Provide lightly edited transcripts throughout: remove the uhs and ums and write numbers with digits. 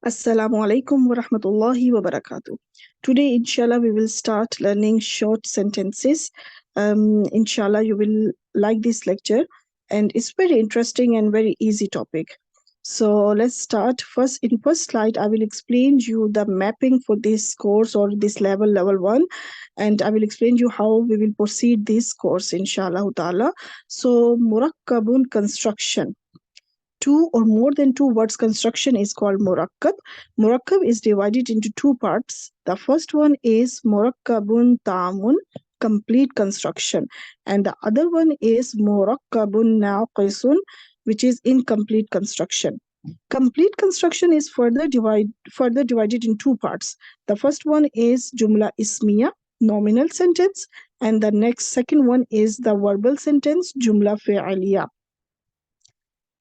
Assalamu alaikum wa rahmatullahi wa barakatuh. Today, inshallah, we will start learning short sentences. Inshallah, you will like this lecture, and it's very interesting and very easy topic. So let's start. First, in first slide, I will explain you the mapping for this course or this level 1, and I will explain you how we will proceed this course, inshallah ta'ala. So, murakkabun construction. Two or more than two words construction is called murakkab. Murakkab is divided into two parts. The first one is murakkabun tamun, complete construction, and the other one is murakkabun naqisun, which is incomplete construction. Complete construction is further divided in two parts. The first one is jumla ismiya, nominal sentence, and the second one is the verbal sentence, jumla fi'liya.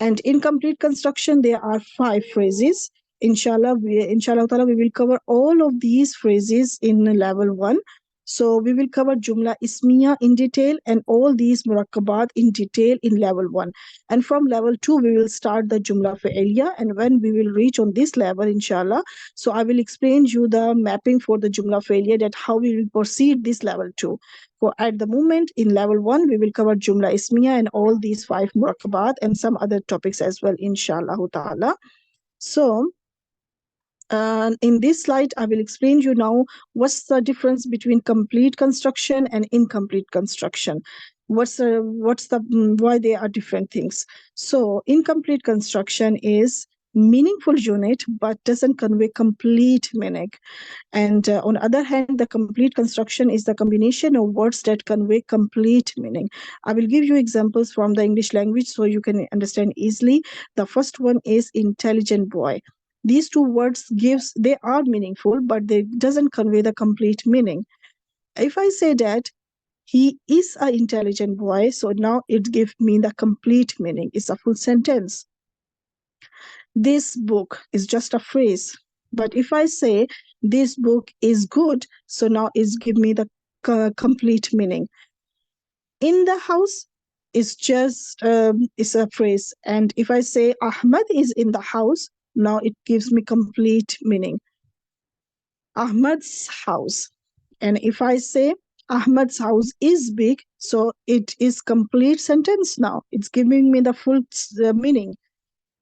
And in complete construction, there are 5 phrases. Inshallah, we will cover all of these phrases in level 1. So we will cover Jumla ismiya in detail and all these murakkabat in detail in level 1. And from level 2, we will start the Jumla fi'liya. And when we will reach on this level, inshallah, so I will explain you the mapping for the Jumla fi'liya, that how we will proceed this level 2. For at the moment, in level 1, we will cover Jumla ismiya and all these 5 murakkabat and some other topics as well, inshallah ta'ala. So, in this slide, I will explain you now what's the difference between complete construction and incomplete construction. Why they are different things. So, incomplete construction is meaningful unit but doesn't convey complete meaning. And on the other hand, the complete construction is the combination of words that convey complete meaning. I will give you examples from the English language so you can understand easily. The first one is intelligent boy. These two words they are meaningful, but they doesn't convey the complete meaning. If I say that he is an intelligent boy, so now it gives me the complete meaning. It's a full sentence. This book is just a phrase. But if I say this book is good, so now it's give me the complete meaning. In the house is just is a phrase. And if I say Ahmad is in the house, now it gives me complete meaning. Ahmad's house. And if I say Ahmad's house is big, so it is complete sentence now. It's giving me the full meaning.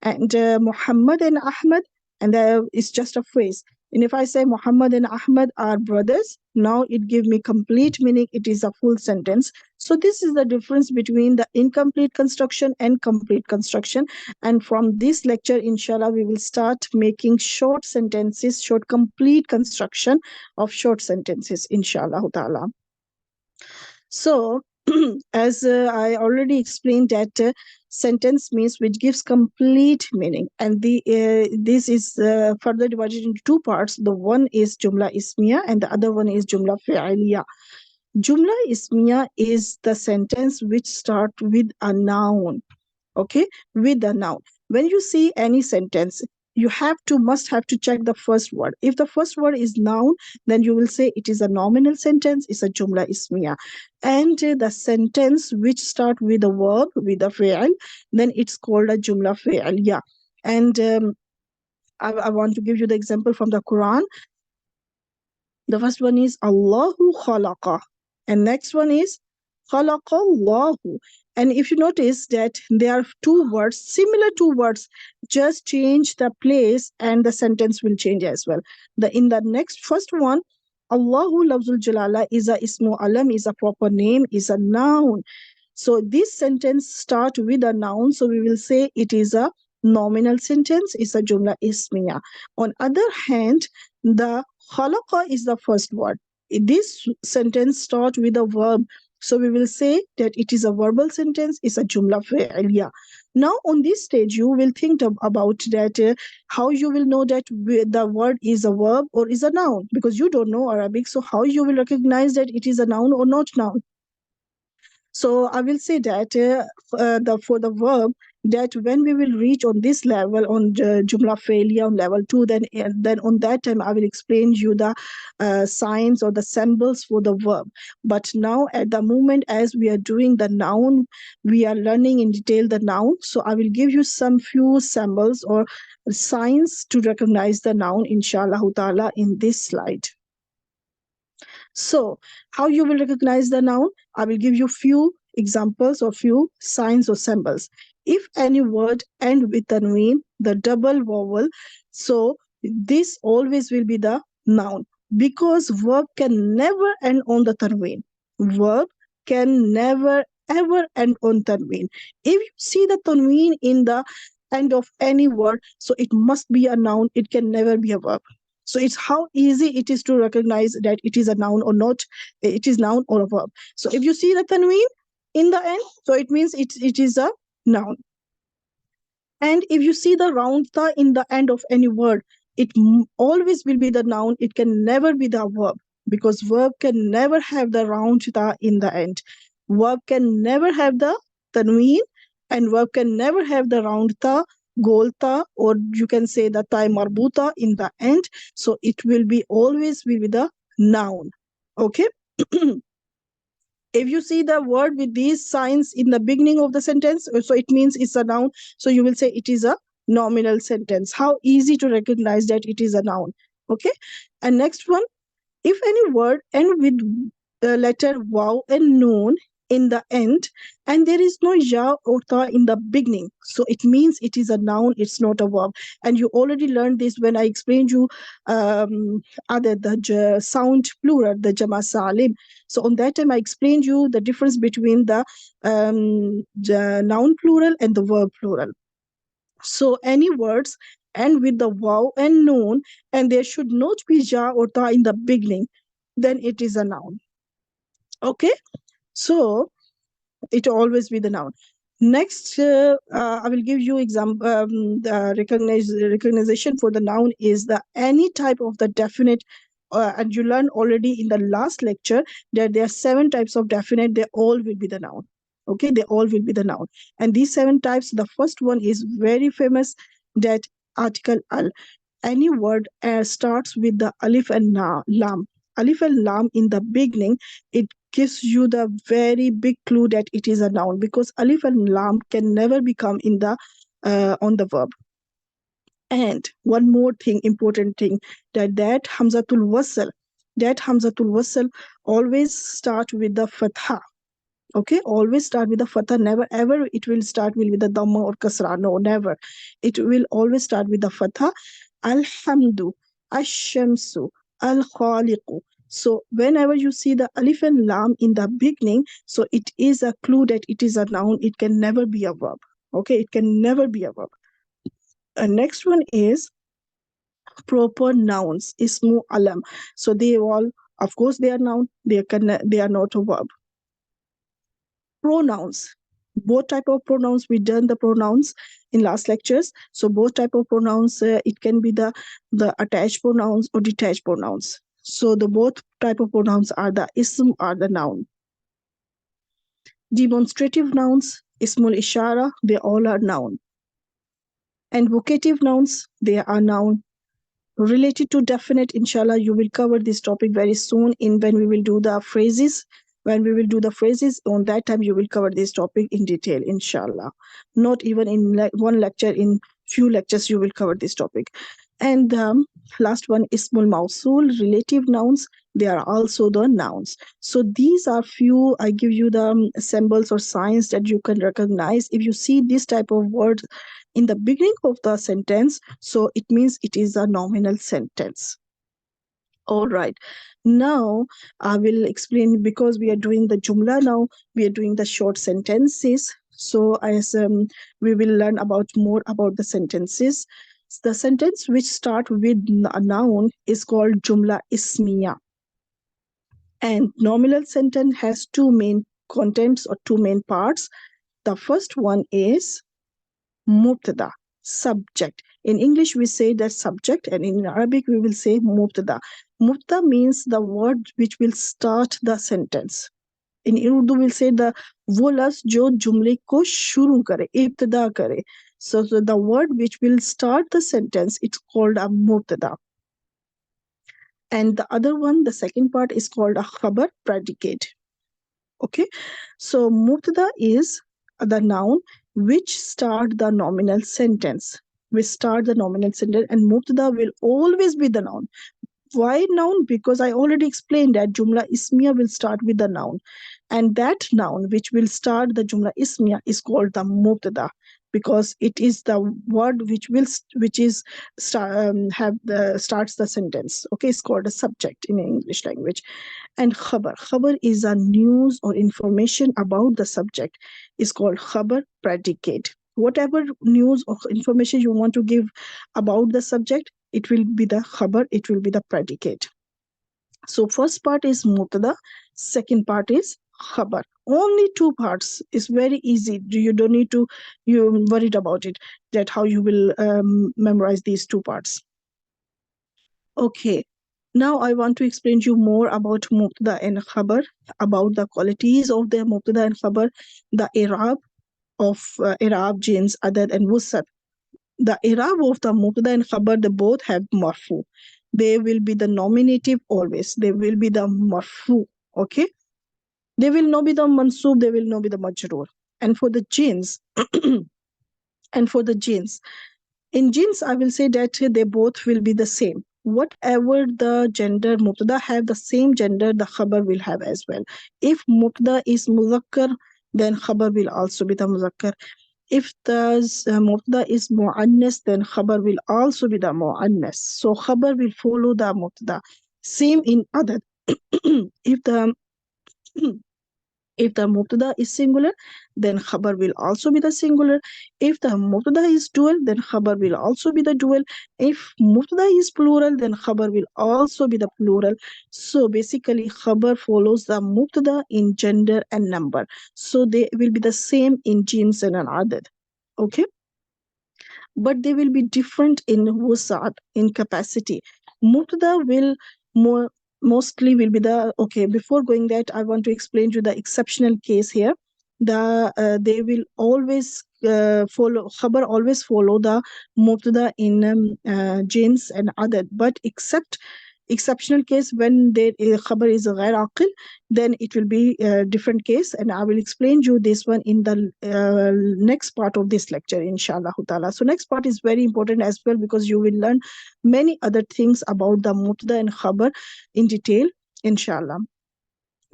And Muhammad and Ahmad, and it's just a phrase. And if I say Muhammad and Ahmad are brothers, now it gives me complete meaning. It is a full sentence. So this is the difference between the incomplete construction and complete construction. And from this lecture, inshallah, we will start making short sentences, short complete construction of short sentences, inshallah ta'ala. So as I already explained that sentence means which gives complete meaning, and this is further divided into two parts. The one is jumla ismiya and the other one is jumla fi'liya. Jumla ismiya is the sentence which start with a noun. Okay, with a noun. When you see any sentence, you must have to check the first word. If the first word is noun, then you will say it is a nominal sentence, it's a jumla ismiya. And the sentence which start with a verb, with a fi'l, then it's called a jumla fi'liya. And I want to give you the example from the Quran. The first one is Allahu khalaqa, and next one is khalaqallahu. And if you notice that there are two words, similar two words, just change the place and the sentence will change as well. In the next first one, Allahu lafzul jalala is a ismu alam, is a proper name, is a noun. So this sentence start with a noun, so we will say it is a nominal sentence, is a jumla ismiya. On other hand, the khalaqa is the first word. This sentence start with a verb, so we will say that it is a verbal sentence, is a jumla fi'liya. Now on this stage, you will think about that how you will know that the word is a verb or is a noun, because you don't know Arabic. So how you will recognize that it is a noun or not noun? So I will say that for the verb, that when we will reach on this level, on Jumla failure on level 2, then on that time I will explain you the signs or the symbols for the verb. But now at the moment, as we are doing the noun, we are learning in detail the noun. So I will give you some few symbols or signs to recognize the noun, inshallah ta'ala, in this slide. So how you will recognize the noun? I will give you few examples or few signs or symbols. If any word end with tanween, the double vowel, so this always will be the noun, because verb can never end on the tanween. Verb can never ever end on tanween. If you see the tanween in the end of any word, so it must be a noun. It can never be a verb. So it's how easy it is to recognize that it is a noun or not. It is noun or a verb. So if you see the tanween in the end, so it means it is a noun. And if you see the round ta in the end of any word, it always will be the noun. It can never be the verb, because verb can never have the round ta in the end. Verb can never have the tanween, and verb can never have the round ta, golta, or you can say the ta marbuta in the end. So it will be always will be the noun. Okay. If you see the word with these signs in the beginning of the sentence, so it means it's a noun. So you will say it is a nominal sentence. How easy to recognize that it is a noun. Okay. And next one, if any word end with the letter waw and noon in the end, and there is no ya or ta in the beginning, so it means it is a noun, it's not a verb. And you already learned this when I explained you the sound plural, the jama salim. So on that time I explained you the difference between the noun plural and the verb plural. So any words end with the waw and noon, and there should not be ja or ta in the beginning, then it is a noun. Okay, so it will always be the noun. Next, I will give you example. The recognition for the noun is the any type of the definite, and you learned already in the last lecture that there are 7 types of definite. They all will be the noun. Okay, they all will be the noun. And these 7 types, the first one is very famous, that article al. Any word starts with the alif and lam. Alif and lam in the beginning, it gives you the very big clue that it is a noun, because alif and lam can never become in the on the verb. And one more thing, important thing, that hamzatul wasl always start with the fatha. Okay, always start with the fatha. Never ever it will start with the dhamma or kasra. No, never. It will always start with the fatha. Alhamdu, Ash-Shamsu, Al-Khaliqu. So whenever you see the alif and lam in the beginning, so it is a clue that it is a noun. It can never be a verb. Okay, it can never be a verb. Next one is proper nouns, ismu alam. So they all, of course, they are noun. They are not a verb. Pronouns. Both type of pronouns, we done the pronouns in last lectures. So both type of pronouns, it can be the attached pronouns or detached pronouns. So the both type of pronouns are the ism, are the noun. Demonstrative nouns, ismul ishara, they all are noun. And vocative nouns, they are noun. Related to definite, inshallah, you will cover this topic very soon in when we will do the phrases. When we will do the phrases, on that time you will cover this topic in detail, inshallah. Not even in one lecture, in few lectures you will cover this topic. And last one, ismul mausul, relative nouns, they are also the nouns. So these are few, I give you the symbols or signs that you can recognize. If you see this type of word in the beginning of the sentence, so it means it is a nominal sentence. All right. Now I will explain, because we are doing the Jumla now, we are doing the short sentences. So as we will learn more about the sentences. The sentence which start with a noun is called Jumla ismiya. And nominal sentence has 2 main contents or 2 main parts. The first one is mubtada, subject. In English, we say that subject, and in Arabic, we will say mubtada. Mubtada means the word which will start the sentence. In Urdu, we'll say the वो लफ्ज जो जुमले को शुरू करे, इब्तिदा करे. So the word which will start the sentence, it's called a mubtada. And the other one, the second part, is called a khabar, predicate. Okay, so mubtada is the noun which start the nominal sentence. We start the nominal sentence, and mubtada will always be the noun. Why noun? Because I already explained that Jumla ismiya will start with the noun. And that noun which will start the Jumla ismiya is called the mubtada, because it is the word which is starts the sentence. Okay, it's called a subject in English language. And khabar is a news or information about the subject, is called khabar, predicate. Whatever news or information you want to give about the subject, it will be the khabar, it will be the predicate. So first part is mubtada, second part is khabar. Only two parts. Is very easy. You don't need to you worried about it, that how you will memorize these two parts. Okay. Now I want to explain to you more about mubtada and khabar, about the qualities of the mubtada and khabar, the i'rab of i'rab, jins, adad, and wusat. The i'rab of the mubtada and khabar, they both have marfu. They will be the nominative always. They will be the marfu. Okay. They will not be the mansub. They will not be the majroor. And for the jins, in jins, I will say that they both will be the same. Whatever the gender mubtada have, the same gender the khabar will have as well. If mubtada is muzakkar, then khabar will also be the muzakkar. If the mubtada is mu'annas, then khabar will also be the mu'annas. So khabar will follow the mubtada. Same in adad. if the If the mubtada is singular, then khabar will also be the singular. If the mubtada is dual, then khabar will also be the dual. If mubtada is plural, then khabar will also be the plural. So basically, khabar follows the mubtada in gender and number. So they will be the same in jins and adad. Okay? But they will be different in wusat, in capacity. Mubtada will mostly will be the, okay, before going that, I want to explain to you the exceptional case here. They will always follow, khabar always follow the mubtada in jins and adad, but exceptional case when the khabar is ghair aqil, then it will be a different case, and I will explain you this one in the next part of this lecture, inshallah ta'ala. So next part is very important as well, because you will learn many other things about the mubtada and khabar in detail, inshallah.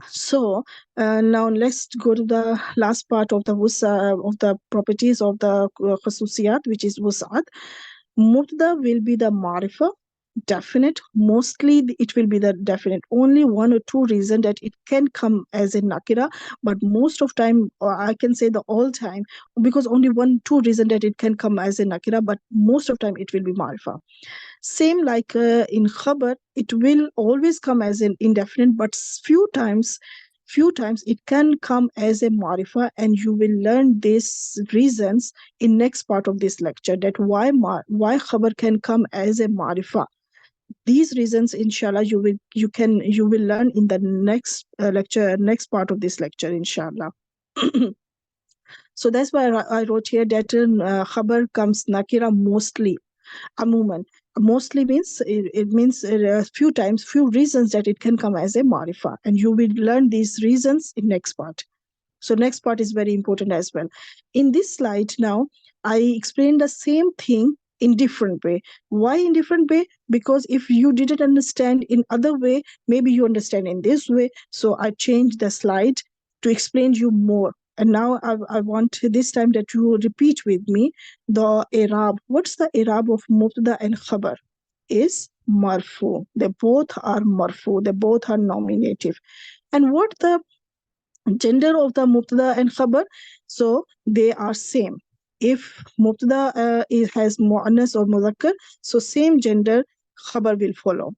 So now let's go to the last part of the properties of the khususiyat, which is wus'at. Mubtada will be the marifa, definite. Mostly it will be the definite. Only one or two reasons that it can come as a nakira, but most of time, or I can say the all time, because only one two reason that it can come as a nakira, but most of time it will be marifa. Same like in khabar, it will always come as an indefinite, but few times it can come as a marifa, and you will learn these reasons in next part of this lecture, that why khabar can come as a marifa. These reasons, inshallah, you will learn in the next lecture, next part of this lecture, inshallah. So that's why I wrote here that khabar comes nakira mostly. Amuman. Mostly means it means few times, few reasons that it can come as a marifa, and you will learn these reasons in next part. So next part is very important as well. In this slide now, I explained the same thing in different way. Why in different way? Because if you didn't understand in other way, maybe you understand in this way. So I changed the slide to explain you more. And now I want this time that you repeat with me the i'rab. What's the i'rab of mubtada and khabar? Is marfu. They both are marfu. They both are nominative. And what the gender of the mubtada and khabar? So they are same. If mubtada has mu'annas or muzakkar, so same gender khabar will follow.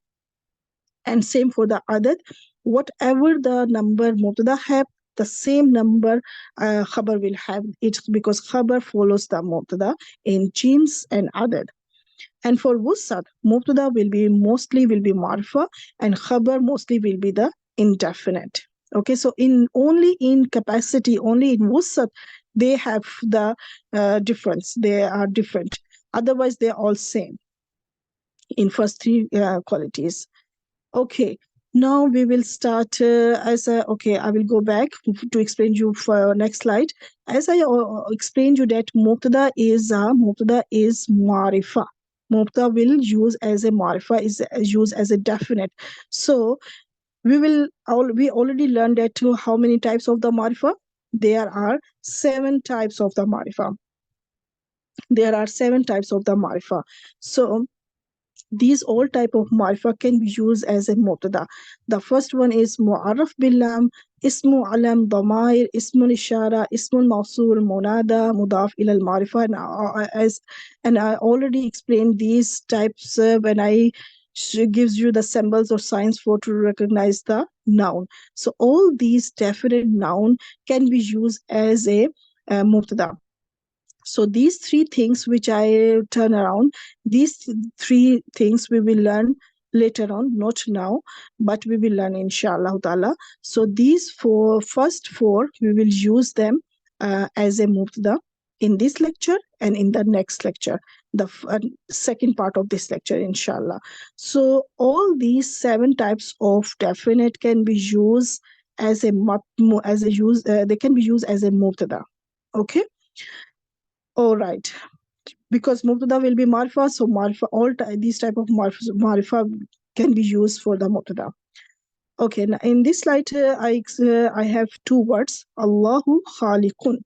And same for the adad. Whatever the number mubtada have, the same number khabar will have it, because khabar follows the mubtada in jins and adad. And for wusat, mubtada will be mostly marfa, and khabar mostly will be the indefinite. Okay, so only in capacity, only in wusat, they have the difference. They are different. Otherwise, they are all same in first three qualities. Okay, now we will start okay, I will go back to explain you for next slide. As I explained you that mubtada is marifa. Mubtada will use as a marifa, is used as a definite. So we already learned that how many types of the marifa? There are 7 types of the marifa. There are 7 types of the marifa. So these all type of marifa can be used as a mubtada. The first one is mu'arraf billam, ismu alam, damair, ismul ishara, ismul mawsul, munada, mudaf ila al marifa. And I already explained these types when I gives you the symbols or signs for to recognize the noun. So all these definite noun can be used as a mubtada. So these 3 things which I turn around, these 3 things we will learn later on, not now, but we will learn inshallah ta'ala. So these first four, we will use them as a mubtada in this lecture and in the next lecture, the second part of this lecture, inshallah. So all these 7 types of definite can be used as a they can be used as a mubtada. Okay. All right, because mubtada will be marifa, so marifa, these type of marifa can be used for the mubtada. Okay, now in this slide, I have 2 words, Allahu khaliqun.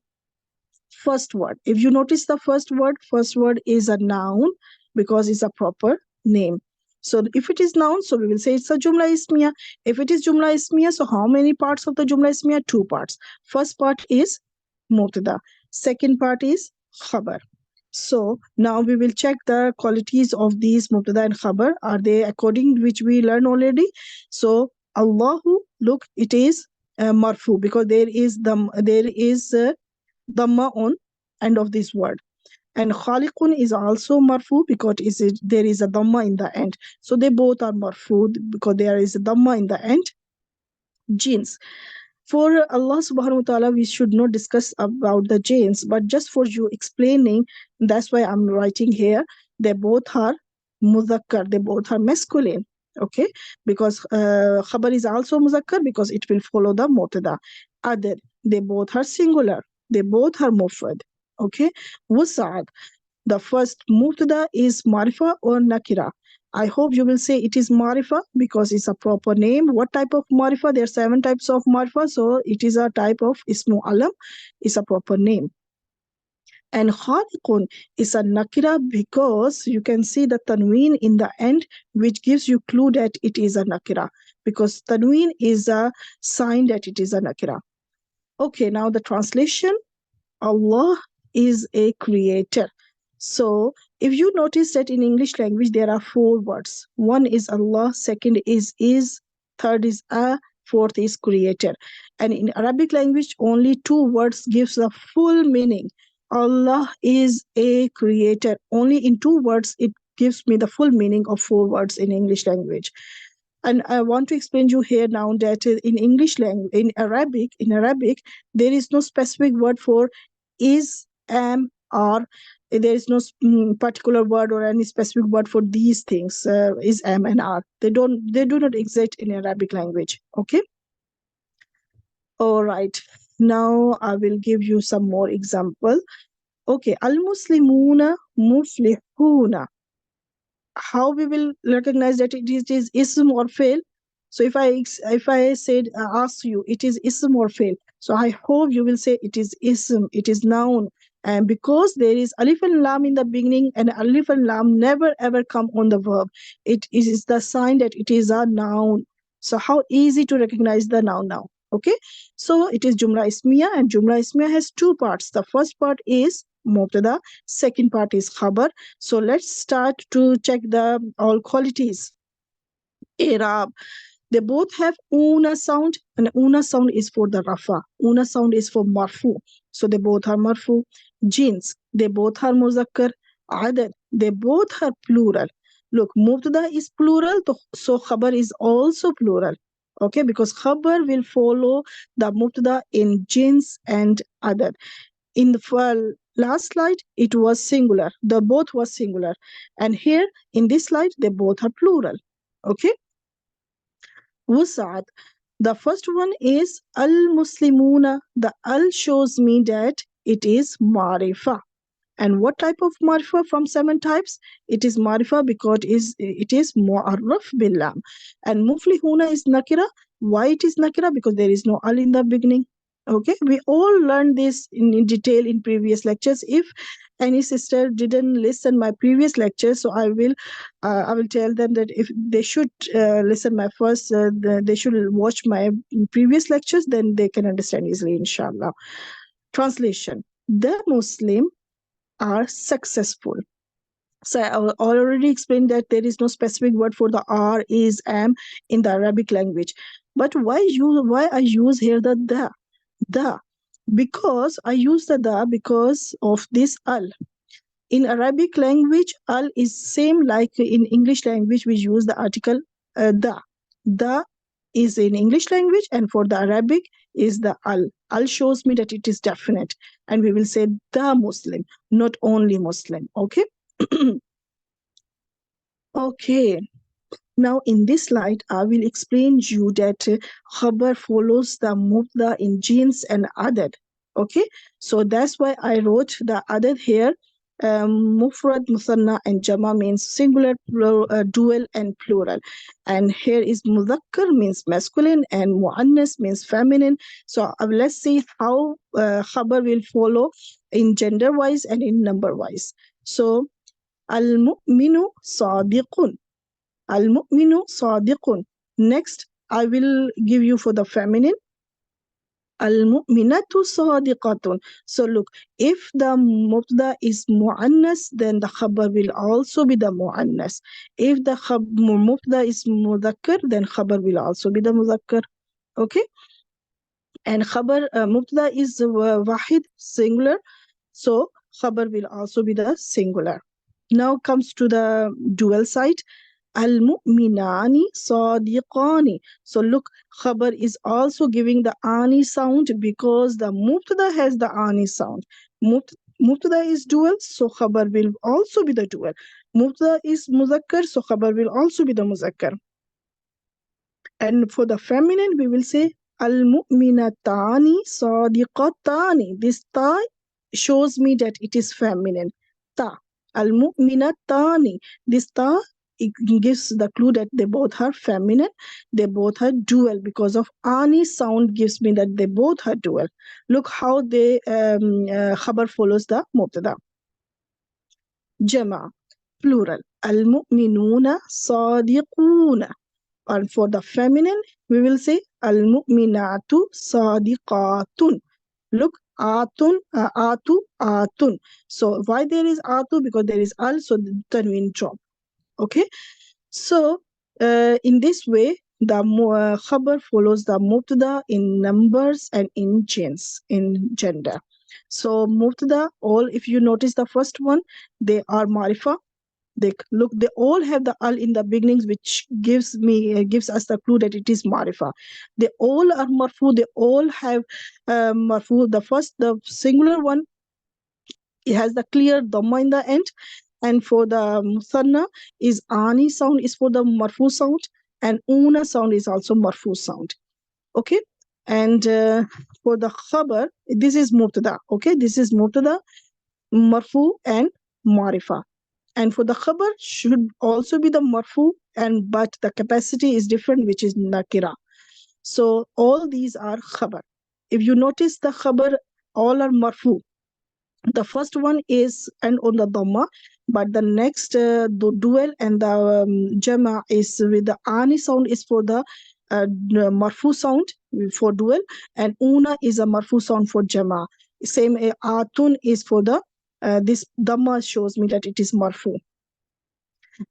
First word, if you notice the first word is a noun because it's a proper name. So if it is noun, so we will say it's a jumla ismiya. If it is jumla ismiya, so how many parts of the jumla ismiya? 2 parts. First part is mubtada. Second part is khabar. So now we will check the qualities of these mubtada and khabar. Are they according which we learn already? So Allahu, look, it is marfu because there is dhamma on end of this word. And khaliqun is also marfu because there is a dhamma in the end. So they both are marfu because there is a dhamma in the end. Genes. For Allah subhanahu wa ta'ala, we should not discuss about the genes, but just for you explaining, that's why I'm writing here. They both are muzakkar, they both are masculine. Okay, because khabar is also muzakkar because it will follow the mubtada. Other, they both are singular, they both are mufrad. Okay, wasa'ad, the first mubtada is marifa or nakira. I hope you will say it is marifa because it's a proper name. What type of marifa? There are 7 types of marifa, so it is a type of ismu alam. It's a proper name. And khaliqun is a nakira because you can see the tanween in the end, which gives you clue that it is a nakira, because tanween is a sign that it is a nakira. Okay, now the translation. Allah is a creator. So if you notice that in English language there are 4 words. One is Allah, second is, third is a, fourth is creator. And in Arabic language only 2 words gives the full meaning. Allah is a creator. Only in 2 words it gives me the full meaning of 4 words in English language. And I want to explain you here now that in English language, in Arabic, there is no specific word for is, am, are. There is no particular word or any specific word for these things, is, am, and are. They do not exist in Arabic language. Okay. All right. Now I will give you some more example. Okay. Al-Muslimuna muflihuna. How we will recognize that it is ism or fail? So if I said ask you it is ism or fail, so I hope you will say it is ism, it is noun. And because there is alif and lam in the beginning, and alif and lam never ever come on the verb, it is the sign that it is a noun. So how easy to recognize the noun now? Okay, so it is jumla ismiya, and jumla ismiya has 2 parts. The first part is mubtada, second part is khabar. So let's start to check the all qualities. Arab, they both have una sound, and una sound is for the rafa. Una sound is for marfu. So they both are marfu. Jins, they both are muzakkar. Adad, they both are plural. Look, mubtada is plural, so khabar is also plural. Okay, because khabar will follow the mubtada in jins and adad. In the last slide, it was singular. The both was singular. And here in this slide, they both are plural. Okay. Wus'at. The first one is al-muslimuna. The al shows me that it is marifa. And what type of marifa from 7 types? It is marifa because it is mu'arraf bil lam. And muflihuna is nakira. Why it is nakira? Because there is no al in the beginning. Okay, we all learned this in detail in previous lectures. If any sister didn't listen my previous lectures, so I will tell them that if they should listen my first, they should watch my previous lectures, then they can understand easily, inshallah. Translation: the Muslim are successful. So I already explained that there is no specific word for the are, is, am in the Arabic language. But why I use here the? Because I use the because of this al. In Arabic language, al is same like in English language we use the article the. The is in English language, and for the Arabic is the al. Al shows me that it is definite, and we will say the Muslim, not only Muslim. Okay. Okay. Now in this slide, I will explain you that khabar follows the mubtada in jins and adad. Okay, so that's why I wrote the adad here. Mufrad, musanna, and jama means singular, dual, and plural. And here is mudhakkar means masculine, and muannas means feminine. So let's see how khabar will follow in gender wise and in number wise. So al-mu'minu sadiqun. Al-mu'minu sadiqun. Next, I will give you for the feminine. Al-mu'minatu sadiqatun. So look, if the mubtada is mu'annas, then the khabar will also be the mu'annas. If the mubtada is mudhakkar, then khabar will also be the mudhakkar. Okay? And khabar mubtada is wahid, singular. So khabar will also be the singular. Now comes to the dual side. Al-mu'minani sadiqani. So look, khabar is also giving the ani sound because the mubtada has the ani sound. Mubtada is dual, so khabar will also be the dual. Mubtada is muzakkar, so khabar will also be the muzakkar. And for the feminine, we will say al-mu'minatani sadiqatani. This ta shows me that it is feminine. Ta. Al-mu'minatani. This ta, it gives the clue that they both are feminine. They both are dual because of ani sound gives me that they both are dual. Look how the khabar follows the mubtada. Jama, plural. Al-mu'minuna sadiquna. And for the feminine, we will say al-mu'minatu sadiqatun. Look, atun, atun. So why there is atu? Because there is al, so the tanween drop. Okay. So in this way, the khabar follows the mubtada in numbers and in jins, in gender. So mubtada, all, if you notice the first one, they are marifa. They all have the al in the beginnings, which gives us the clue that it is marifa. They all are marfu. They all have marfu. The singular one, it has the clear dhamma in the end. And for the musanna is ani sound is for the marfu sound, and una sound is also marfu sound. Okay. And for the khabar, this is mubtada. Okay, this is mubtada, marfu, and marifa. And for the khabar should also be the marfu, but the capacity is different, which is nakira. So all these are khabar. If you notice the khabar, all are marfu. The first one is and on the dhamma, but the next the dual and the jama is with the ani sound is for the marfu sound for dual, and una is a marfu sound for jama. Same atun is for the this dhamma shows me that it is marfu.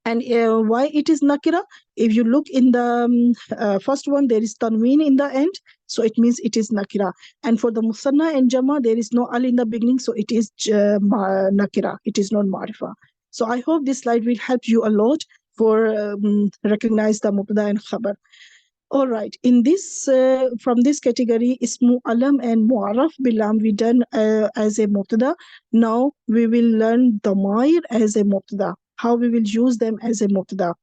And why it is nakira? If you look in the first one, there is tanween in the end, so it means it is nakira. And for the musanna and jama, there is no al in the beginning, so it is nakira. It is not marifa. So I hope this slide will help you a lot for recognize the mubtada and khabar. All right. In this, from this category, ismu alam and mu'arraf bilam we done as a mubtada. Now we will learn damair as a mubtada. How we will use them as a mubtada.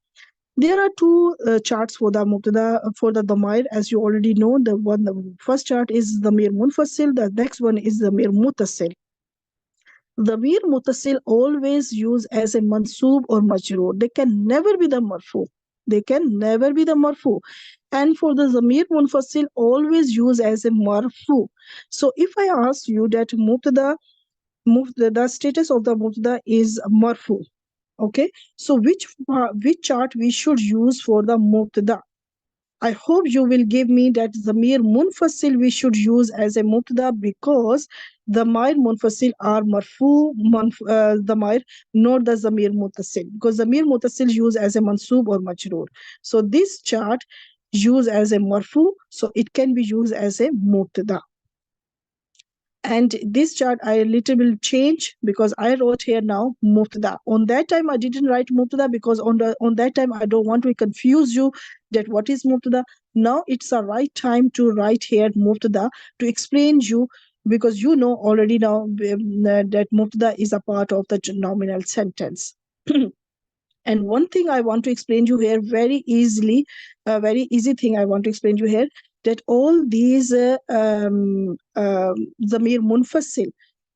There are two charts for the mubtada for the damair, as you already know. The first chart is damir munfasil. The next one is damir muttasil. Damir muttasil always use as a mansoob or majroor. They can never be the marfu. They can never be the marfu. And for the zamir munfasil, always use as a marfu. So if I ask you that mubtada, the status of the mubtada is marfu, okay? So which chart we should use for the mubtada? I hope you will give me that zamir munfasil we should use as a mubtada, because the damir munfasil are marfu damir, not the zamir muttasil, because zamir muttasil use as a mansoob or majroor. So this chart use as a marfu, so it can be used as a mubtada. And this chart I little will change, because I wrote here now mubtada. On that time I didn't write mubtada, because on that time I don't want to confuse you that what is mubtada. Now it's the right time to write here mubtada to explain you, because you know already now that mubtada is a part of the nominal sentence. And one thing I want to explain you here very easily, a very easy thing I want to explain you here, that all these zamir munfasil,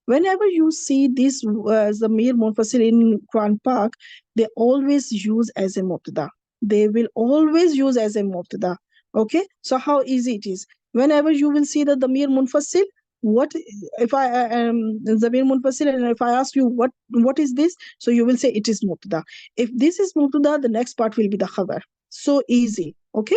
whenever you see this zamir munfasil in Quran Park, they always use as a mubtada. They will always use as a mubtada. Okay, so how easy it is. Whenever you will see the damir munfasil, what if I zamir munfasil, and if I ask you what is this, so you will say it is mubtada. If this is mubtada, the next part will be the khabar. So easy. Okay,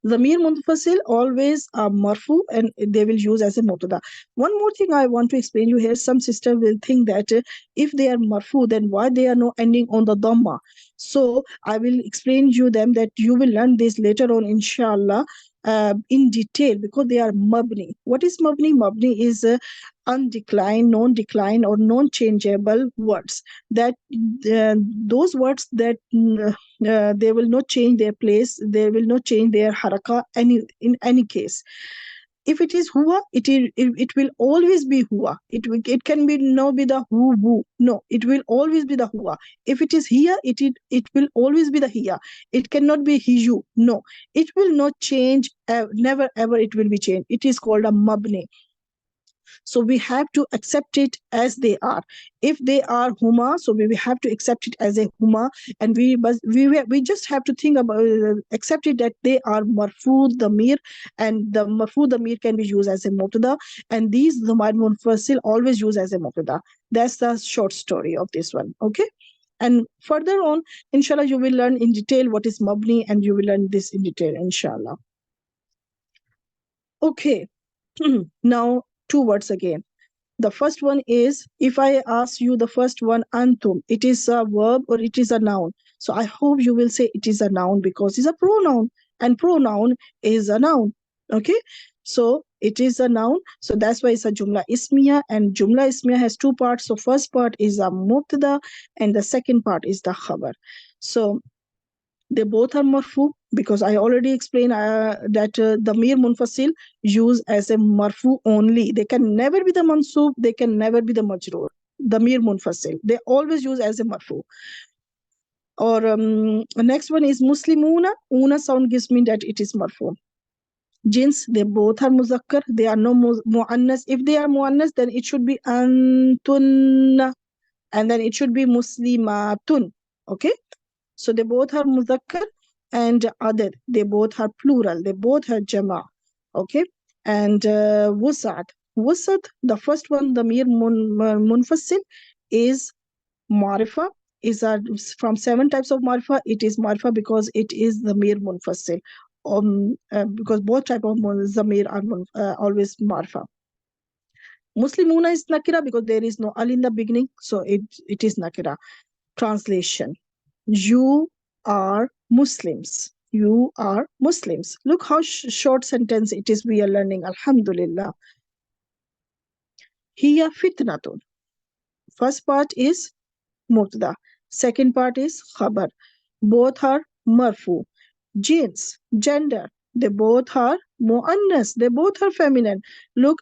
Zamir munfasil always are marfu, and they will use as a mubtada. One more thing I want to explain you here. Some sister will think that if they are marfu, then why they are not ending on the dhamma? So I will explain you them that you will learn this later on, inshallah, in detail, because they are mabni. What is mabni? Mabni is undeclined, non-declined, or non-changeable words. That those words that they will not change their place, they will not change their haraka in any case. If it is huwa, it will always be huwa. It can be no be the who. No, it will always be the huwa. If it is here, it will always be the here. It cannot be hiju. No, it will not change. Never ever it will be changed. It is called a mabni. So we have to accept it as they are. If they are huma, so we have to accept it as a huma, and we just have to think about accept it that they are marfu damir, and the marfu damir can be used as a mubtada, and these dhamir munfasil always used as a mubtada. That's the short story of this one. Okay, and further on, inshallah, you will learn in detail what is mabni, and you will learn this in detail, inshallah. Okay. Now, two words again. The first one is, if I ask you the first one, antum, it is a verb or it is a noun. So I hope you will say it is a noun, because it's a pronoun, and pronoun is a noun. Okay, so it is a noun. So that's why it's a jumla ismiya, and jumla ismiya has two parts. So first part is a mubtada, and the second part is the khabar. So they both are marfu, because I already explained that damir munfasil use as a marfu only. They can never be the mansoob, they can never be the majroor. Damir munfasil, they always use as a marfu. Or next one is muslimuna. Una sound gives me that it is marfu. Jins, they both are muzakkar, they are no muannas. If they are muannas, then it should be antunna, and then it should be muslimatun. Okay, so they both are muzakkar, and adad, they both are plural, they both are jama. Okay, and wusat, the first one, the damir munfasil, is marifa, is from 7 types of marifa. It is marifa because it is the damir munfasil. Because both type of zamir are always marifa. Muslimuna is nakira because there is no al in the beginning, so it is nakira. Translation: you are Muslims. You are Muslims. Look how short sentence it is we are learning. Alhamdulillah. Hiya fitnatun. First part is mubtada. Second part is khabar. Both are marfu. Jeans, gender, they both are muannas, they both are feminine. Look,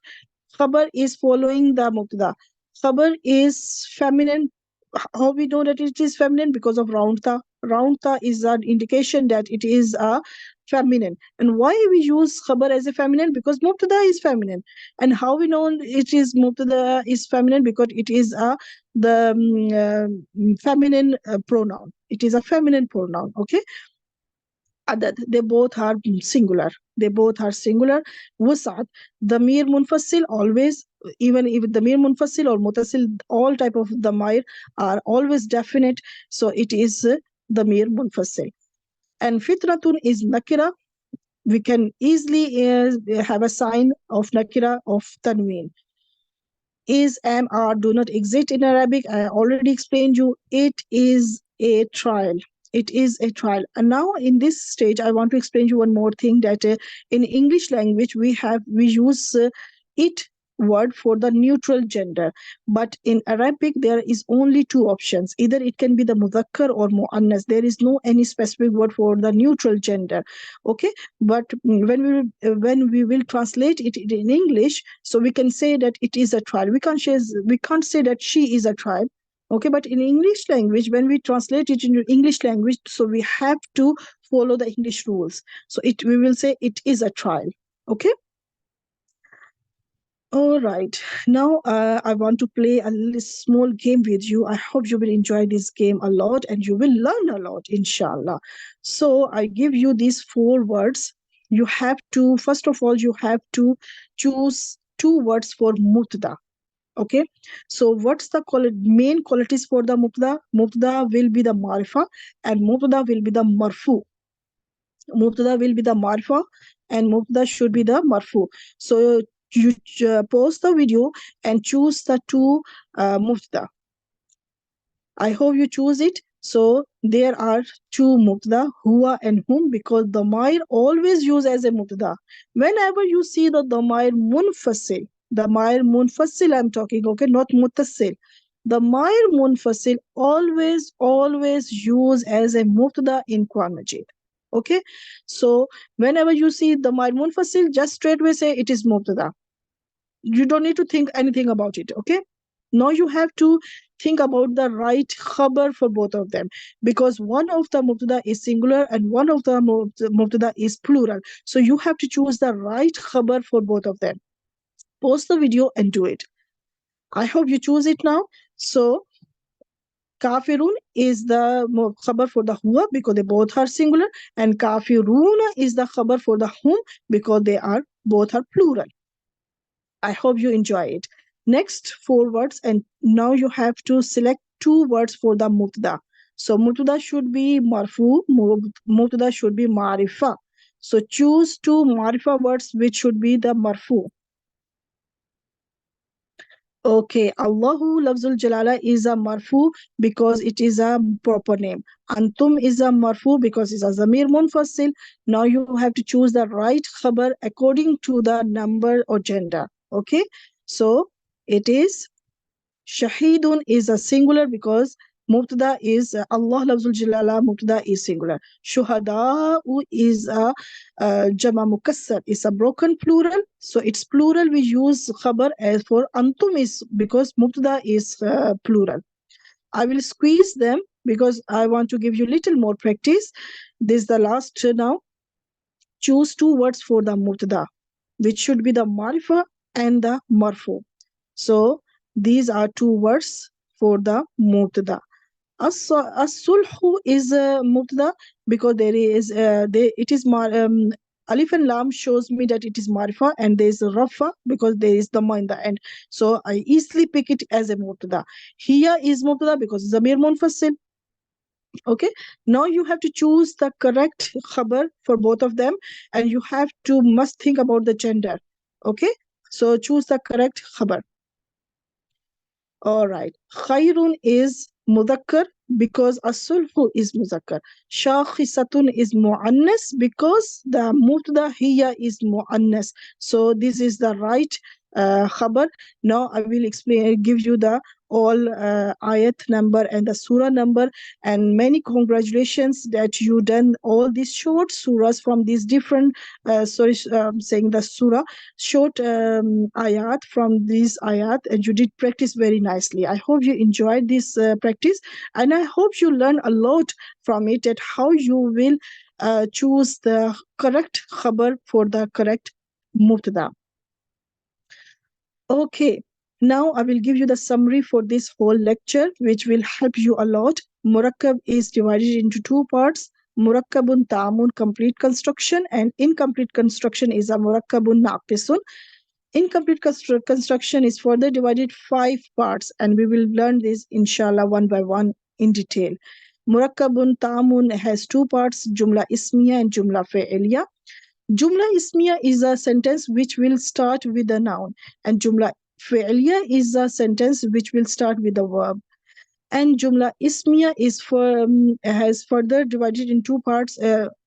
khabar is following the mubtada. Khabar is feminine. How we know that it is feminine? Because of round ta. Round ta is an indication that it is a feminine. And why we use khabar as a feminine? Because mubtada is feminine. And how we know it is mubtada is feminine? Because it is the feminine pronoun. It is a feminine pronoun. Okay. Adad, they both are singular. They both are singular. Wusat, damir munfasil, always, even if damir munfasil or mutasil, all type of damir are always definite. So it is damir munfasil. And fitratun is nakira. We can easily have a sign of nakira of tanween. Is, am, are do not exist in Arabic. I already explained you. It is a trial. It is a trial. And now in this stage, I want to explain you one more thing, that in English language, we use it word for the neutral gender. But in Arabic, there is only two options. Either it can be the mudhakkar or muannas. There is no any specific word for the neutral gender. Okay. But when we will translate it in English, so we can say that it is a trial. We can't say that she is a trial. Okay, but in English language, when we translate it into English language, so we have to follow the English rules. So we will say it is a trial. Okay. All right. Now I want to play a little small game with you. I hope you will enjoy this game a lot and you will learn a lot, inshallah. So I give you these 4 words. You have to, first of all, you have to choose 2 words for mubtada. Okay, so what's the main qualities for the mubtada? Mubtada will be the marifa and mubtada will be the marfu. Mubtada will be the marifa and mubtada should be the marfu. So you pause the video and choose the 2 mubtada. I hope you choose it. So there are 2 mubtada, huwa and hum, because damair always use as a mubtada. Whenever you see the damair munfasil, damair munfasil I'm talking, okay, not muttasil. Damair munfasil always use as a mubtada in Quran Majid. Okay, so whenever you see damair munfasil, just straight away say it is mubtada. You don't need to think anything about it. Okay, now you have to think about the right khabar for both of them, because one of the mubtada is singular and one of the mubtada is plural. So you have to choose the right khabar for both of them. Pause the video and do it. I hope you choose it now. So kafirun is the khabar for the huwa because they both are singular, and kafiruna is the khabar for the hum because they are both are plural. I hope you enjoy it. Next 4 words, and now you have to select 2 words for the mubtada. So mubtada should be marfu, mubtada should be marifa. So choose 2 marifa words which should be the marfu. Okay, Allahu Lafzul Jalala is a marfu because it is a proper name. Antum is a marfu because it's a zamir munfasil. Now you have to choose the right khabar according to the number or gender. Okay, so it is Shahidun is a singular because mubtada is Allah Lafzul Jalala, mubtada is singular. Shuhada is a jama mukassar, is a broken plural. So it's plural. We use khabar as for antum is because mubtada is plural. I will squeeze them because I want to give you little more practice. This is the last now. Choose 2 words for the mubtada, which should be the marifa and the marfu. So these are 2 words for the mubtada. As-sulhu is mubtada because there is it is alif and lam shows me that it is marifa, and there is rafa because there is dhamma in the end. So I easily pick it as a mubtada. Hiya is mubtada because zamir munfasil. Okay, now you have to choose the correct khabar for both of them, and you must think about the gender. Okay, so choose the correct khabar. All right, khairun is mudhakkar because as-sulhu is muzakkar. Shakhisatun is muannas because the mubtada hiya is muannas. So this is the right khabar. Now I will give you the all ayat number and the surah number, and many congratulations that you done all these short surahs from these different saying the surah short ayat from these ayat, and you did practice very nicely. I hope you enjoyed this practice, and I hope you learn a lot from it, at how you will choose the correct khabar for the correct mubtada. Okay, now I will give you the summary for this whole lecture, which will help you a lot. Murakkab is divided into two parts. Murakkabun ta'amun, complete construction, and incomplete construction is a murakkabun naqisun. Incomplete construction is further divided 5 parts, and we will learn this inshallah one by one in detail. Murakkabun ta'amun has 2 parts, Jumla ismiya and Jumla fi'liya. Jumla ismiya is a sentence which will start with a noun, and Jumla fi'liya is a sentence which will start with a verb. And Jumla ismiya is has further divided in 2 parts.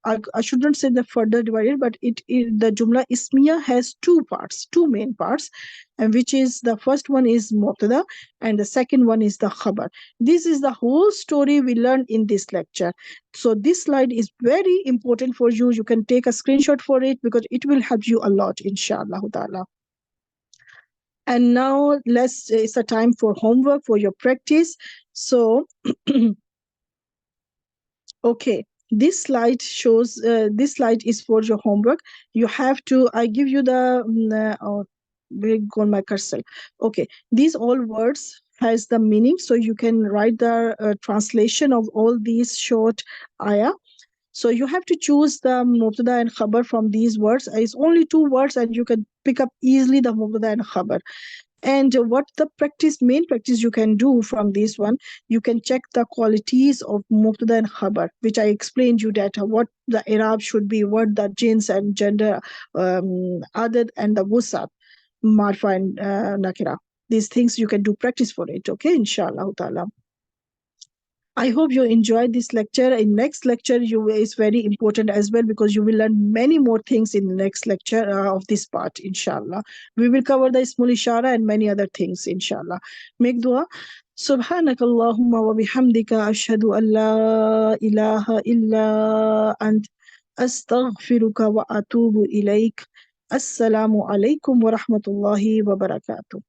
I should not say the further divided, but the Jumla ismiya has 2 parts, 2 main parts, and which is the first one is mubtada and the second one is the khabar. This is the whole story we learned in this lecture. So this slide is very important for you. You can take a screenshot for it because it will help you a lot, inshallah ta'ala. And now it's a time for homework, for your practice. So, okay, this slide shows, this slide is for your homework. You have to, I give you the, where go my cursor. Okay, these all words has the meaning. So you can write the translation of all these short ayah. So you have to choose the mubtada and khabar from these words. It's only 2 words and you can pick up easily the mubtada and khabar. And what the main practice you can do from this one, you can check the qualities of mubtada and khabar, which I explained you that what the i'rab should be, what the jins and gender, adad and the wusat, marfa and nakira. These things you can do practice for it, okay, inshallah ta'ala. I hope you enjoyed this lecture. In next lecture, is very important as well, because you will learn many more things in the next lecture of this part, inshallah. We will cover the ismul ishara and many other things, inshallah. Make dua. سبحانك اللهم وبحمدك أشهد أن لا إله إلا أنت أستغفرك وأتوب إليك. السلام عليكم ورحمة الله وبركاته.